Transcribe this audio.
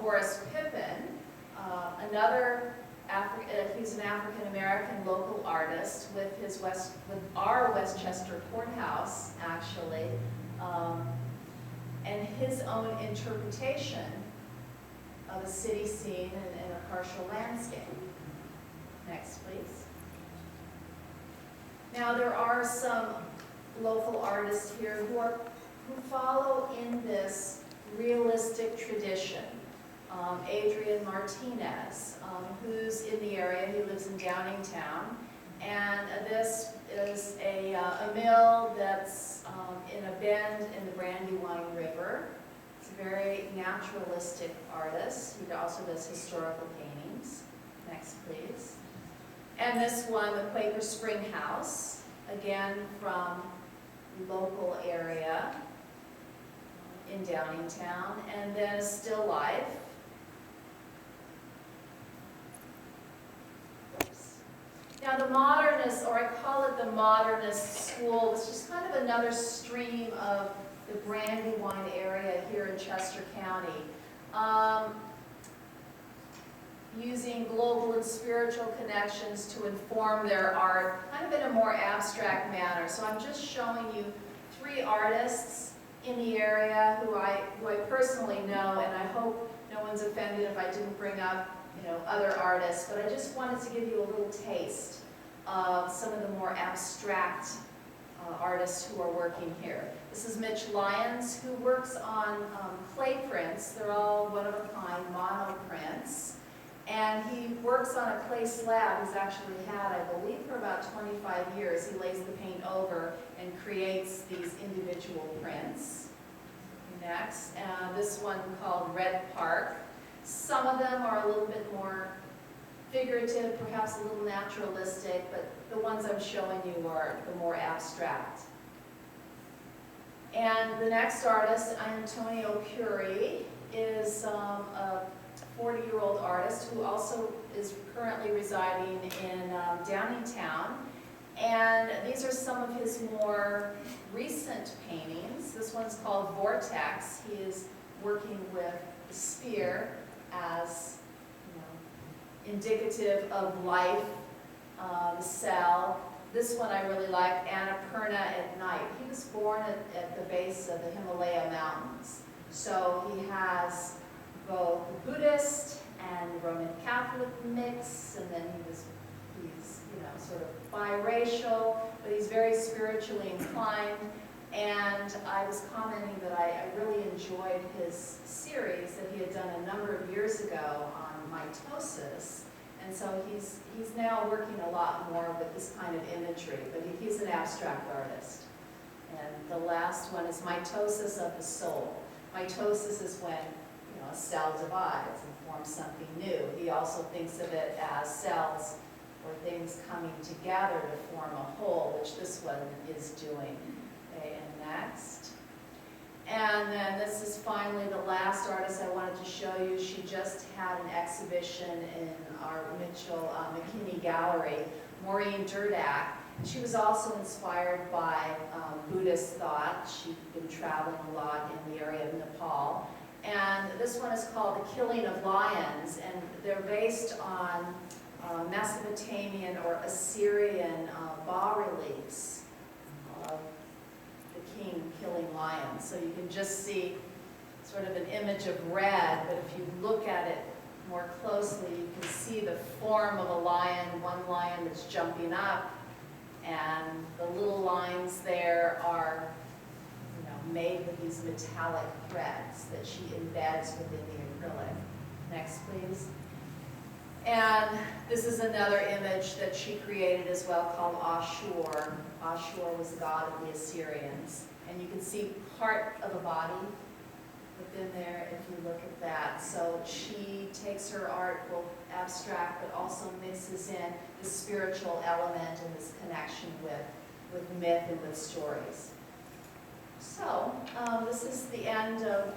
Horace Pippin, he's an African-American local artist with our Westchester courthouse, actually, and his own interpretation of a city scene and a partial landscape. Next, please. Now, there are some local artists here who follow in this realistic tradition. Adrian Martinez, who's in the area. He lives in Downingtown, and this is a mill that's in a bend in the Brandywine River. He's a very naturalistic artist. He also does historical paintings. Next, please. And this one, the Quaker Spring House, again from the local area in Downingtown, and then a still life. Now the modernist, or I call it the modernist school, is just kind of another stream of the Brandywine area here in Chester County, using global and spiritual connections to inform their art, kind of in a more abstract manner. So I'm just showing you 3 artists in the area who I personally know, and I hope no one's offended if I didn't bring up other artists, but I just wanted to give you a little taste of some of the more abstract artists who are working here. This is Mitch Lyons, who works on clay prints. They're all one-of-a-kind mono prints, and he works on a clay slab he's actually had, I believe, for about 25 years. He lays the paint over and creates these individual prints. Next, this one called Red Park. Some of them are a little bit more figurative, perhaps a little naturalistic, but the ones I'm showing you are the more abstract. And the next artist, Antonio Curie, is a 40-year-old artist who also is currently residing in Downingtown. And these are some of his more recent paintings. This one's called Vortex. He is working with the sphere as indicative of life, the cell. This one I really like, Annapurna at Night. He was born at the base of the Himalaya Mountains. So he has both the Buddhist and Roman Catholic mix, and then he's sort of biracial, but he's very spiritually inclined. And I was commenting that I really enjoyed his series that he had done a number of years ago on mitosis. And so he's now working a lot more with this kind of imagery, but he's an abstract artist. And the last one is mitosis of the soul. Mitosis is when a cell divides and forms something new. He also thinks of it as cells or things coming together to form a whole, which this one is doing. Okay, and next. And then this is finally the last artist I wanted to show you. She just had an exhibition in our Mitchell McKinney Gallery, Maureen Durdak. She was also inspired by Buddhist thought. She'd been traveling a lot in the area of Nepal. And this one is called The Killing of Lions, and they're based on Mesopotamian or Assyrian bas-reliefs of the king killing lions. So you can just see sort of an image of red, but if you look at it more closely, you can see the form of a lion, one lion that's jumping up, and the little lines there are made with these metallic threads that she embeds within the acrylic. Next, please. And this is another image that she created as well called Ashur. Ashur was the god of the Assyrians. And you can see part of a body within there if you look at that. So she takes her art, both abstract, but also mixes in the spiritual element and this connection with myth and with stories. So this is the end of